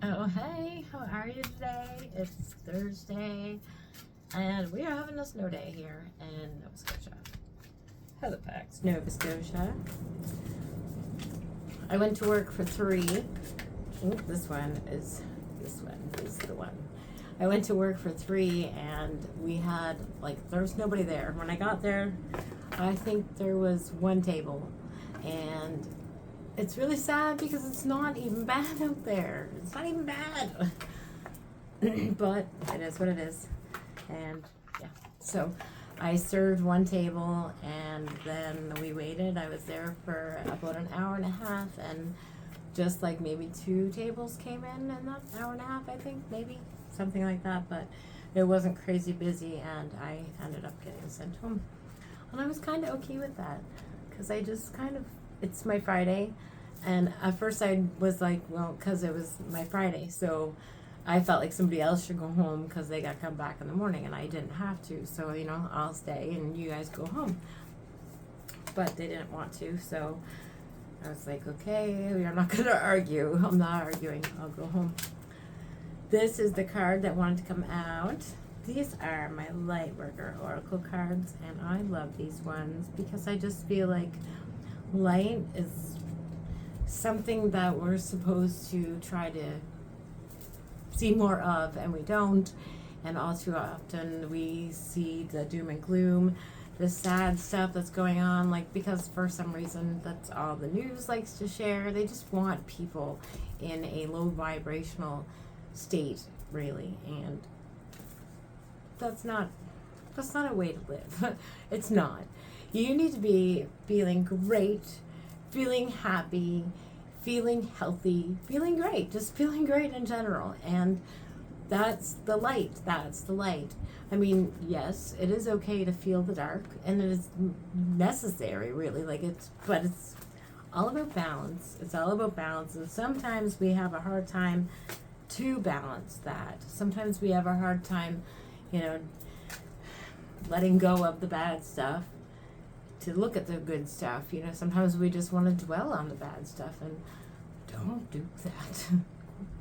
Oh, hey, how are you today? It's Thursday, and we are having a snow day here in Nova Scotia. Halifax, Nova Scotia. I went to work for 3. Oh, this one is the one. I went to work for 3, and we had, there was nobody there. When I got there, I think there was one table, and it's really sad because it's not even bad out there. It's not even bad. But it is what it is. And yeah, so I served one table and then we waited. I was there for about an hour and a half, and just like maybe 2 tables came in that hour and a half, I think, maybe something like that. But it wasn't crazy busy, and I ended up getting sent home. And I was kind of okay with that because I just it's my Friday. And at first I was like, well, because it was my Friday, so I felt like somebody else should go home because they got to come back in the morning, and I didn't have to. So, I'll stay and you guys go home. But they didn't want to, so I was like, okay, we are not going to argue. I'm not arguing. I'll go home. This is the card that wanted to come out. These are my Lightworker Oracle cards, and I love these ones because I just feel like light is something that we're supposed to try to see more of, and we don't. And all too often we see the doom and gloom, the sad stuff that's going on, because for some reason that's all the news likes to share. They just want people in a low vibrational state, really, and that's not a way to live. It's not. You need to be feeling great, feeling happy, feeling healthy, feeling great, just feeling great in general. And that's the light. I mean, yes, it is okay to feel the dark, and it is necessary, really. But it's all about balance. It's all about balance. And sometimes we have a hard time to balance that. Sometimes we have a hard time, letting go of the bad stuff to look at the good stuff. Sometimes we just want to dwell on the bad stuff, and don't do that.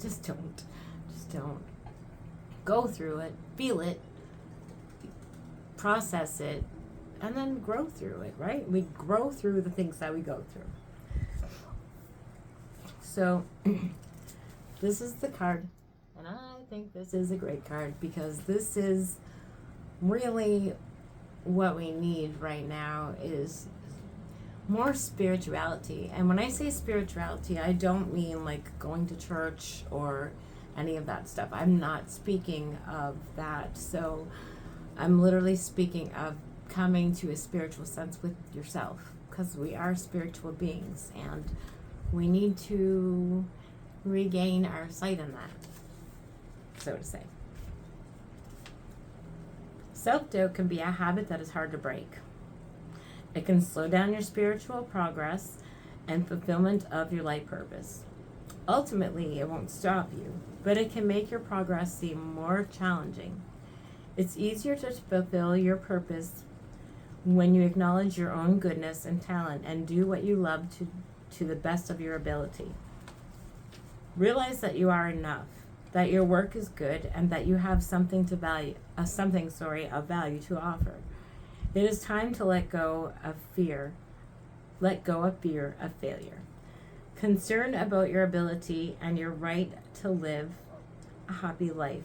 Just don't. Go through it, feel it, process it, and then grow through it, right? We grow through the things that we go through. So this is the card, and I think this is a great card because this is really what we need right now is more spirituality. And when I say spirituality, I don't mean like going to church or any of that stuff. I'm not speaking of that. So I'm literally speaking of coming to a spiritual sense with yourself, because we are spiritual beings and we need to regain our sight in that, so to say. Self-doubt can be a habit that is hard to break. It can slow down your spiritual progress and fulfillment of your life purpose. Ultimately, it won't stop you, but it can make your progress seem more challenging. It's easier to fulfill your purpose when you acknowledge your own goodness and talent and do what you love to the best of your ability. Realize that you are enough, that your work is good, and that you have something of value to offer. It is time to let go of fear of failure. Concern about your ability and your right to live a happy life.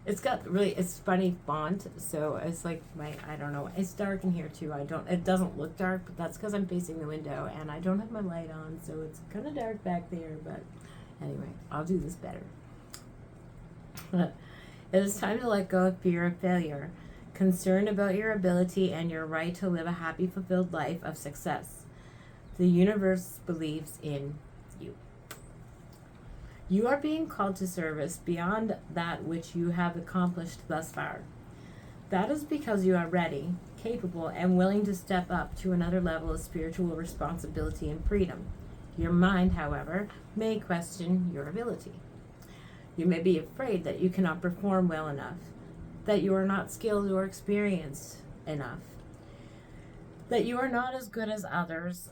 It's funny font, so it's like I don't know, it's dark in here too. It doesn't look dark, but that's because I'm facing the window and I don't have my light on, so it's kind of dark back there, but anyway, I'll do this better. It is time to let go of fear of failure, concern about your ability and your right to live a happy, fulfilled life of success. The universe believes in you. You are being called to service beyond that which you have accomplished thus far. That is because you are ready, capable, and willing to step up to another level of spiritual responsibility and freedom. Your mind, however, may question your ability. You may be afraid that you cannot perform well enough, that you are not skilled or experienced enough, that you are not as good as others,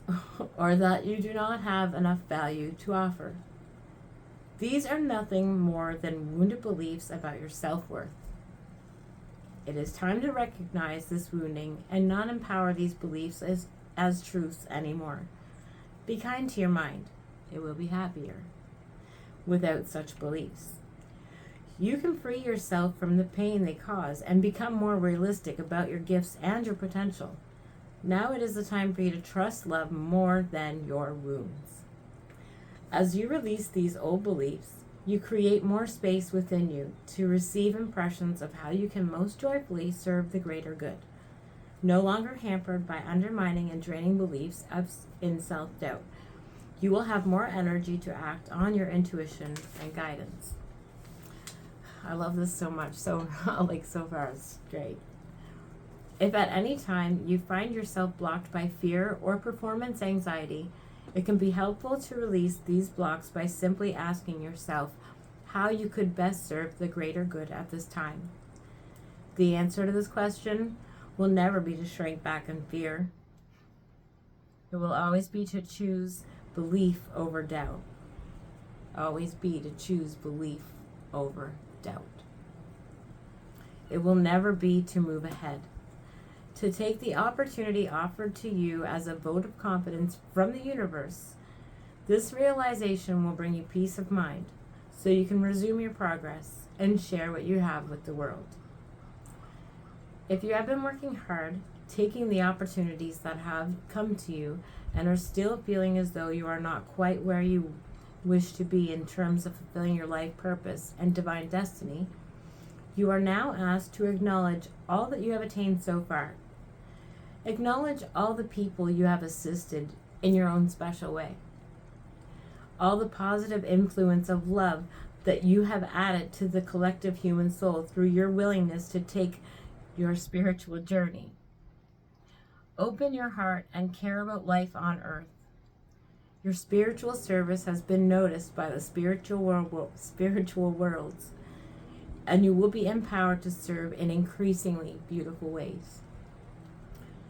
or that you do not have enough value to offer. These are nothing more than wounded beliefs about your self-worth. It is time to recognize this wounding and not empower these beliefs as truths anymore. Be kind to your mind. It will be happier without such beliefs. You can free yourself from the pain they cause and become more realistic about your gifts and your potential. Now it is the time for you to trust love more than your wounds. As you release these old beliefs, you create more space within you to receive impressions of how you can most joyfully serve the greater good, no longer hampered by undermining and draining beliefs in self-doubt. You will have more energy to act on your intuition and guidance. I love this so much. So far it's great. If at any time you find yourself blocked by fear or performance anxiety, it can be helpful to release these blocks by simply asking yourself how you could best serve the greater good at this time. The answer to this question will never be to shrink back in fear. It will always be to choose belief over doubt. Always be to choose belief over doubt. It will never be to move ahead. To take the opportunity offered to you as a vote of confidence from the universe. This realization will bring you peace of mind, so you can resume your progress and share what you have with the world. If you have been working hard, taking the opportunities that have come to you, and are still feeling as though you are not quite where you wish to be in terms of fulfilling your life purpose and divine destiny, you are now asked to acknowledge all that you have attained so far. Acknowledge all the people you have assisted in your own special way. All the positive influence of love that you have added to the collective human soul through your willingness to take your spiritual journey. Open your heart and care about life on earth. Your spiritual service has been noticed by the spiritual worlds, and you will be empowered to serve in increasingly beautiful ways.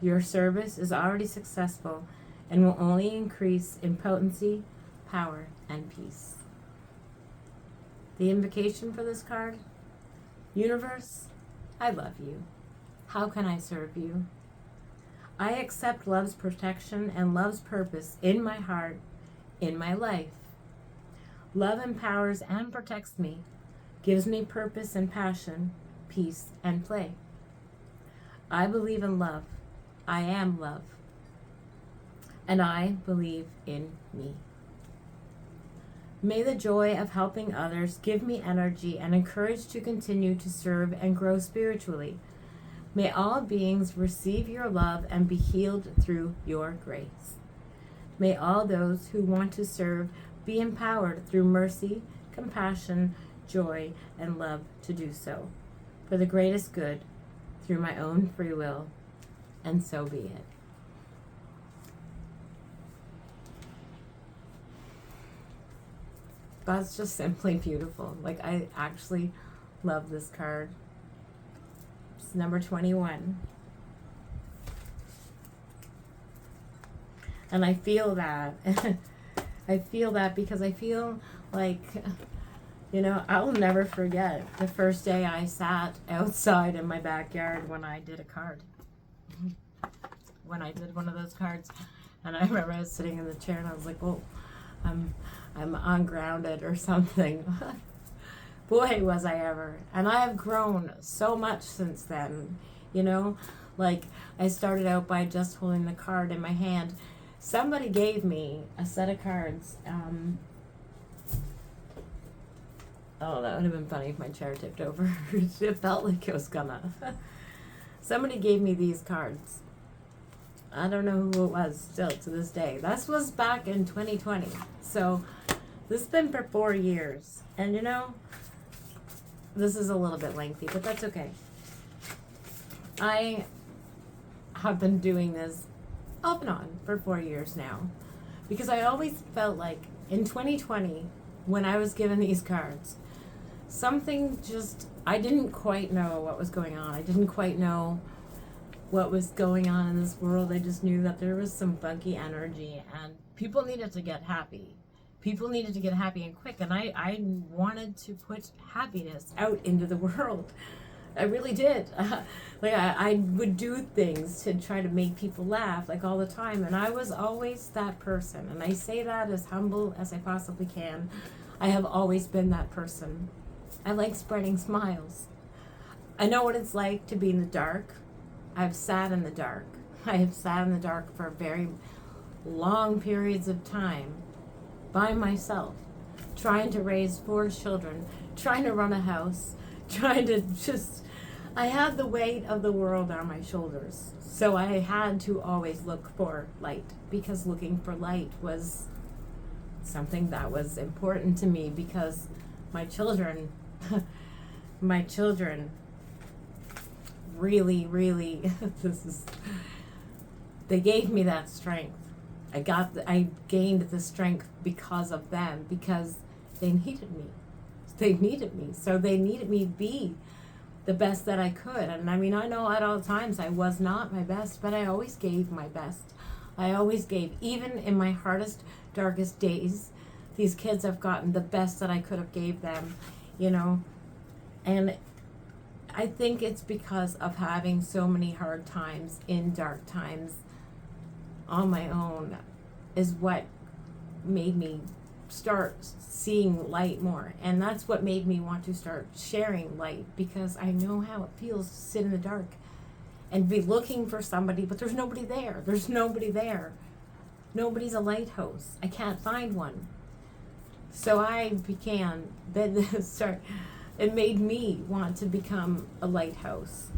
Your service is already successful and will only increase in potency, power, and peace. The invocation for this card: Universe, I love you. How can I serve you? I accept love's protection and love's purpose in my heart, in my life. Love empowers and protects me, gives me purpose and passion, peace and play. I believe in love. I am love. And I believe in me. May the joy of helping others give me energy and encourage to continue to serve and grow spiritually. May all beings receive your love and be healed through your grace. May all those who want to serve be empowered through mercy, compassion, joy, and love to do so, for the greatest good, through my own free will, and so be it. That's just simply beautiful. Like, I actually love this card. It's number 21. And I feel that. I feel that because I feel like, I'll never forget the first day I sat outside in my backyard when I did a card. When I did one of those cards. And I remember I was sitting in the chair and I was like, oh, I'm ungrounded or something. Boy, was I ever. And I have grown so much since then. Like, I started out by just holding the card in my hand. Somebody gave me a set of cards. Oh, that would have been funny if my chair tipped over. It felt like it was gonna. Somebody gave me these cards. I don't know who it was still to this day. This was back in 2020. So this has been for 4 years. And this is a little bit lengthy, but that's okay. I have been doing this off and on for 4 years now. Because I always felt like in 2020, when I was given these cards, I didn't quite know what was going on. I didn't quite know what was going on in this world. I just knew that there was some funky energy and people needed to get happy. People needed to get happy and quick, and I wanted to put happiness out into the world. I really did. Like I would do things to try to make people laugh, like all the time, and I was always that person. And I say that as humble as I possibly can. I have always been that person. I like spreading smiles. I know what it's like to be in the dark. I've sat in the dark. I have sat in the dark for very long periods of time by myself, trying to raise 4 children, trying to run a house, trying to just, I had the weight of the world on my shoulders. So I had to always look for light, because looking for light was something that was important to me, because my children, my children really, really, they gave me that strength. I gained the strength because of them, because they needed me. They needed me. So they needed me to be the best that I could. And I mean, I know at all times I was not my best, but I always gave my best. I always gave. Even in my hardest, darkest days, these kids have gotten the best that I could have gave them, you know. And I think it's because of having so many hard times in dark times on my own is what made me start seeing light more. And that's what made me want to start sharing light, because I know how it feels to sit in the dark and be looking for somebody, but there's nobody there. There's nobody there. Nobody's a lighthouse. I can't find one. So I began, it made me want to become a lighthouse.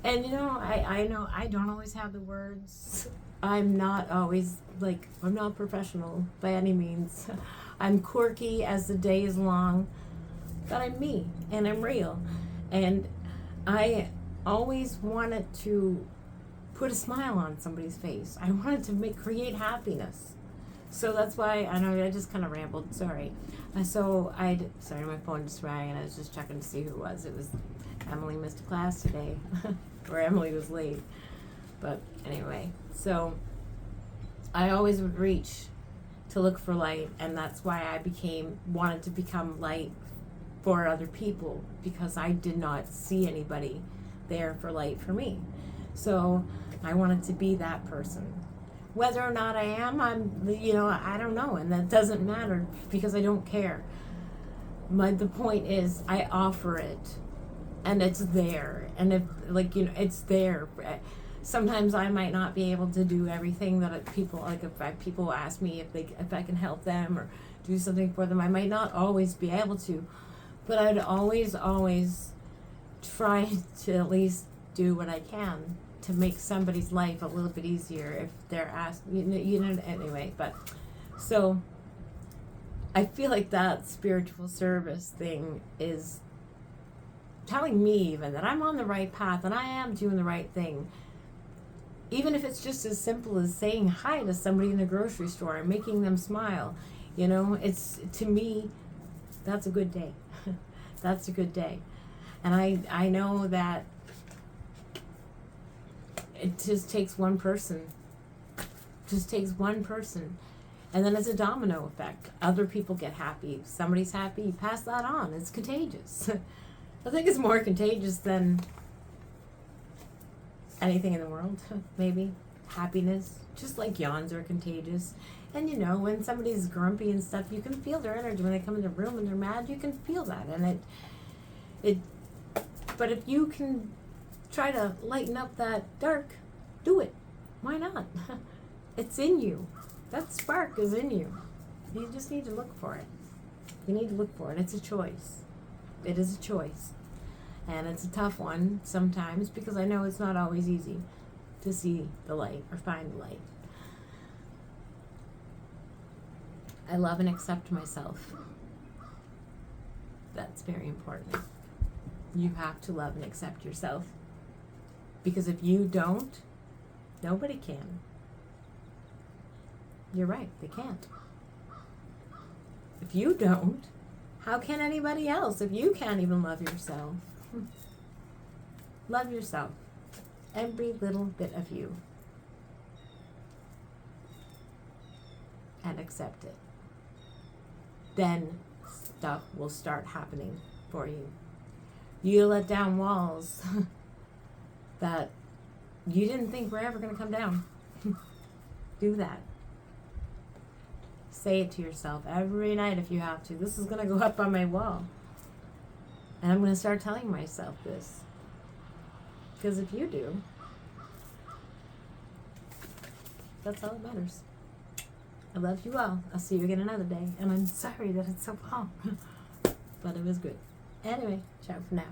And you know I don't always have the words. I'm not always, like, I'm not professional by any means. I'm quirky as the day is long, but I'm me, and I'm real. And I always wanted to put a smile on somebody's face. I wanted to create happiness. So that's why, I know I just kind of rambled, sorry. Sorry, my phone just rang, and I was just checking to see who it was. It was Emily missed a class today, or Emily was late. But anyway, so I always would reach to look for light, and that's why I wanted to become light for other people, because I did not see anybody there for light for me. So I wanted to be that person. Whether or not I am, I don't know, and that doesn't matter, because I don't care. The point is, I offer it, and it's there, and if, it's there. Sometimes I might not be able to do everything that people, if people ask me if I can help them or do something for them, I might not always be able to, but I'd always try to at least do what I can to make somebody's life a little bit easier if they're asked, anyway. But so I feel like that spiritual service thing is telling me even that I'm on the right path and I am doing the right thing. Even if it's just as simple as saying hi to somebody in the grocery store and making them smile, it's, to me, that's a good day. That's a good day. And I know that it just takes one person. Just takes one person. And then it's a domino effect. Other people get happy. If somebody's happy, you pass that on. It's contagious. I think it's more contagious than anything in the world, maybe. Happiness, just like yawns are contagious. And when somebody's grumpy and stuff, you can feel their energy. When they come in the room and they're mad, you can feel that. And but if you can try to lighten up that dark, do it. Why not? It's in you. That spark is in you. You just need to look for it. You need to look for it. It's a choice. It is a choice. And it's a tough one sometimes, because I know it's not always easy to see the light or find the light. I love and accept myself. That's very important. You have to love and accept yourself. Because if you don't, nobody can. You're right, they can't. If you don't, how can anybody else? If you can't even love yourself. Love yourself. Every little bit of you. And accept it. then stuff will start happening for you. You let down walls that you didn't think were ever going to come down. Do that. Say it to yourself every night if you have to. This is going to go up on my wall. And I'm going to start telling myself this. Because if you do, that's all that matters. I love you all. I'll see you again another day. And I'm sorry that it's so long. But it was good. Anyway, ciao for now.